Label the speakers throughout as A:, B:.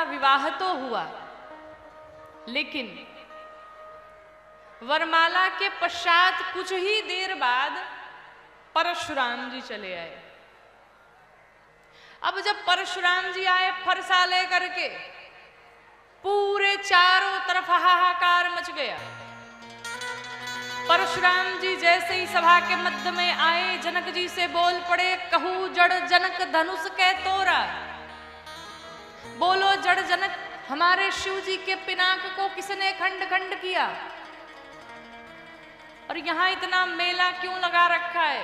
A: विवाह तो हुआ, लेकिन वरमाला के पश्चात कुछ ही देर बाद परशुराम जी चले आए। अब जब परशुराम जी आए फरसा लेकर के, पूरे चारों तरफ हाहाकार मच गया। परशुराम जी जैसे ही सभा के मध्य में आए, जनक जी से बोल पड़े, कहूँ जड़ जनक धनुष कै तोरा। बोलो जड़ जनक, हमारे शिव जी के पिनाक को किसने खंड खंड किया, और यहां इतना मेला क्यों लगा रखा है।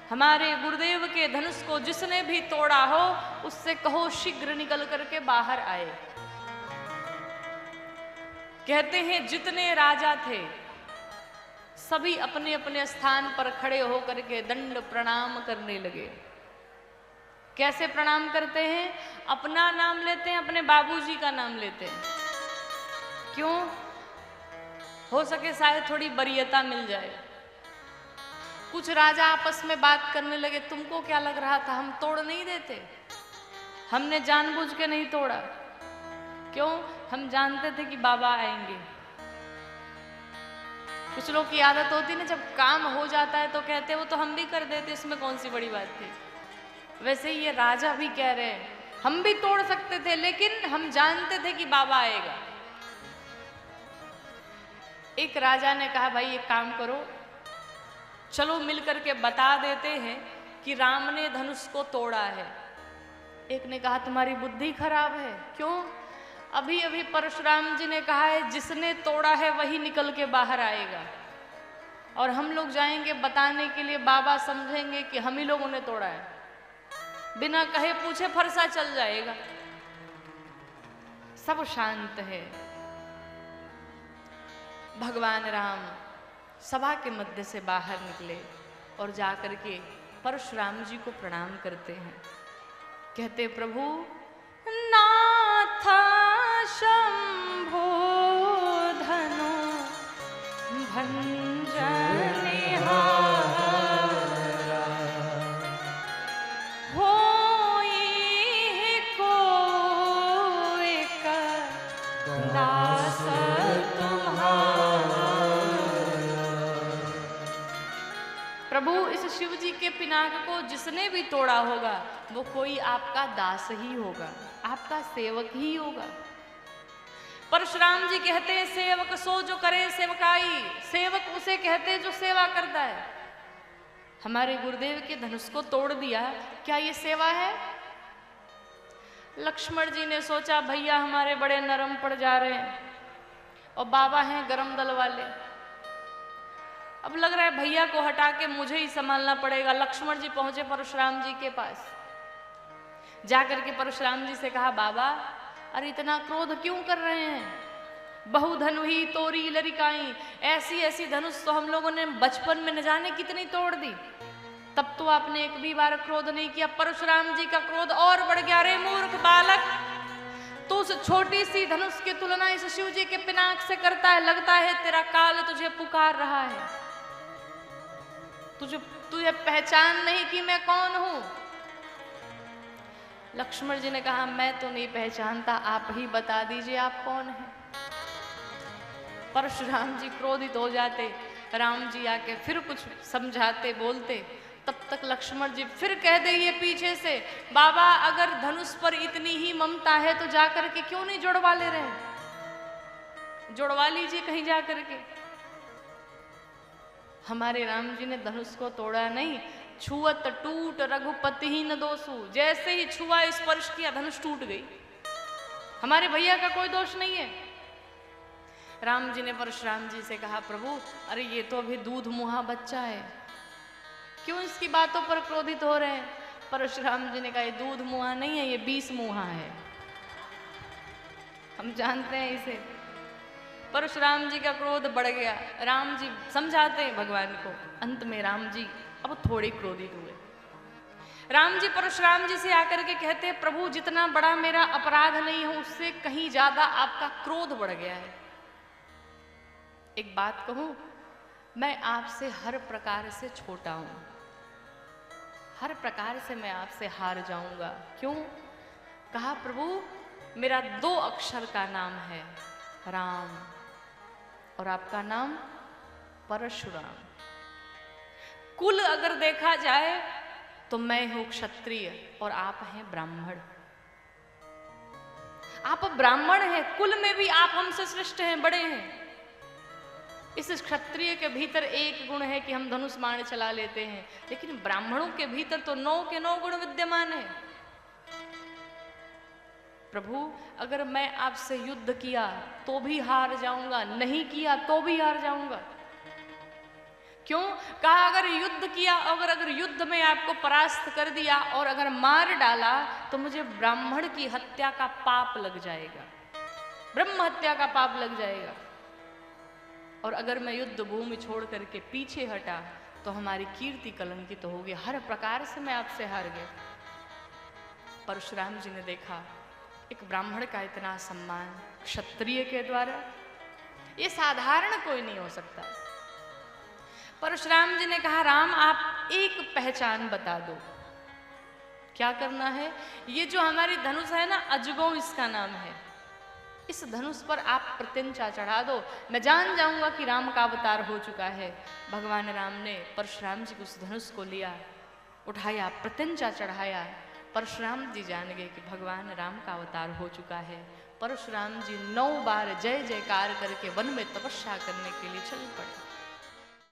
A: हमारे गुरुदेव के धनुष को जिसने भी तोड़ा हो, उससे कहो शीघ्र निकल करके बाहर आए। कहते हैं जितने राजा थे सभी अपने अपने स्थान पर खड़े होकर के दंड प्रणाम करने लगे। कैसे प्रणाम करते हैं? अपना नाम लेते हैं, अपने बाबूजी का नाम लेते हैं। क्यों? हो सके शायद थोड़ी वरीयता मिल जाए। कुछ राजा आपस में बात करने लगे, तुमको क्या लग रहा था हम तोड़ नहीं देते? हमने जानबूझ के नहीं तोड़ा। क्यों? हम जानते थे कि बाबा आएंगे। कुछ लोग की आदत होती ना, जब काम हो जाता है तो कहते वो तो हम भी कर देते, इसमें कौन सी बड़ी बात थी। वैसे ही ये राजा भी कह रहे हैं, हम भी तोड़ सकते थे, लेकिन हम जानते थे कि बाबा आएगा। एक राजा ने कहा, भाई एक काम करो, चलो मिलकर के बता देते हैं कि राम ने धनुष को तोड़ा है। एक ने कहा, तुम्हारी बुद्धि खराब है। क्यों? अभी अभी परशुराम जी ने कहा है जिसने तोड़ा है वही निकल के बाहर आएगा, और हम लोग जाएंगे बताने के लिए, बाबा समझेंगे कि हम ही लोगों ने तोड़ा है, बिना कहे पूछे फरसा चल जाएगा। सब शांत है। भगवान राम सभा के मध्य से बाहर निकले और जाकर के परशुराम जी को प्रणाम करते हैं। कहते, प्रभु नाथ शंभो धनु भंजनिहारा, होई को एक दास तुम्हारा। प्रभु, इस शिव जी के पिनाक को जिसने भी तोड़ा होगा वो कोई आपका दास ही होगा, आपका सेवक ही होगा। परशुराम जी कहते हैं, सेवक सो जो करे सेवकाई। सेवक उसे कहते हैं जो सेवा करता है। हमारे गुरुदेव के धनुष को तोड़ दिया, क्या ये सेवा है? लक्ष्मण जी ने सोचा, भैया हमारे बड़े नरम पड़ जा रहे हैं और बाबा हैं गरम दल वाले। अब लग रहा है भैया को हटा के मुझे ही संभालना पड़ेगा। लक्ष्मण जी पहुंचे परशुराम जी के पास। जाकर के परशुराम जी से कहा, बाबा अरे इतना क्रोध क्यों कर रहे हैं? बहुधनु ही तोरी लरिकाई, ऐसी ऐसी धनुष तो हम लोगों ने बचपन में न जाने कितनी तोड़ दी, तब तो आपने एक भी बार क्रोध नहीं किया। परशुराम जी का क्रोध और बढ़ गया। रे मूर्ख बालक, तू उस छोटी सी धनुष की तुलना इस शिव जी के पिनाक से करता है। लगता है तेरा काल तुझे पुकार रहा है। तुझे पहचान नहीं कि मैं कौन हूं। लक्ष्मण जी ने कहा, मैं तो नहीं पहचानता, आप ही बता दीजिए आप कौन हैं। परशुराम जी क्रोधित हो जाते। राम जी आके फिर कुछ समझाते बोलते, तब तक लक्ष्मण जी फिर कह दे ये पीछे से, बाबा अगर धनुष पर इतनी ही ममता है तो जाकर के क्यों नहीं जुड़वा ले रहे? जुड़वा लीजिए कहीं जाकर के। हमारे राम जी ने धनुष को तोड़ा नहीं, छुअत टूट रघुपति ही न दोषु। जैसे ही छुआ स्पर्श किया धनुष टूट गई। हमारे भैया का कोई दोष नहीं है। राम जी ने परशुराम जी से कहा, प्रभु अरे ये तो अभी दूध मुहा बच्चा है, क्यों इसकी बातों पर क्रोधित हो रहे हैं? परशुराम जी ने कहा, ये दूध मुहा नहीं है, ये 20 मुहा है। हम जानते हैं इसे। परशुराम जी का क्रोध बढ़ गया। राम जी समझाते हैं भगवान को। अंत में राम जी अब थोड़े क्रोधित हुए। राम जी परशुराम जी से आकर के कहते हैं, प्रभु जितना बड़ा मेरा अपराध नहीं है उससे कहीं ज्यादा आपका क्रोध बढ़ गया है। एक बात कहूं, मैं आपसे हर प्रकार से छोटा हूं, हर प्रकार से मैं आपसे हार जाऊंगा। क्यों? कहा, प्रभु मेरा 2 अक्षर का नाम है राम, और आपका नाम परशुराम। कुल अगर देखा जाए तो मैं हूं क्षत्रिय और आप हैं ब्राह्मण। आप ब्राह्मण हैं, कुल में भी आप हमसे श्रेष्ठ हैं, बड़े हैं। इस क्षत्रिय के भीतर एक गुण है कि हम धनुष बाण चला लेते हैं, लेकिन ब्राह्मणों के भीतर तो 9 के 9 गुण विद्यमान है। प्रभु अगर मैं आपसे युद्ध किया तो भी हार जाऊंगा, नहीं किया तो भी हार जाऊंगा। क्यों? कहा अगर युद्ध किया, अगर युद्ध में आपको परास्त कर दिया और अगर मार डाला तो मुझे ब्राह्मण की हत्या का पाप लग जाएगा, ब्रह्म हत्या का पाप लग जाएगा। और अगर मैं युद्ध भूमि छोड़ करके पीछे हटा तो हमारी कीर्ति कलंकित होगी। हर प्रकार से मैं आपसे हार गया। परशुराम जी ने देखा एक ब्राह्मण का इतना सम्मान क्षत्रिय के द्वारा, ये साधारण कोई नहीं हो सकता। परशुराम जी ने कहा राम आप एक पहचान बता दो, क्या करना है? ये जो हमारी धनुष है ना, अजगो इसका नाम है, इस धनुष पर आप प्रत्यंचा चढ़ा दो, मैं जान जाऊंगा कि राम का अवतार हो चुका है। भगवान राम ने परशुराम जी को उस धनुष को लिया, उठाया, प्रत्यंचा चढ़ाया। परशुराम जी जान गए कि भगवान राम का अवतार हो चुका है। परशुराम जी 9 बार जय जयकार करके वन में तपस्या करने के लिए चल पड़े।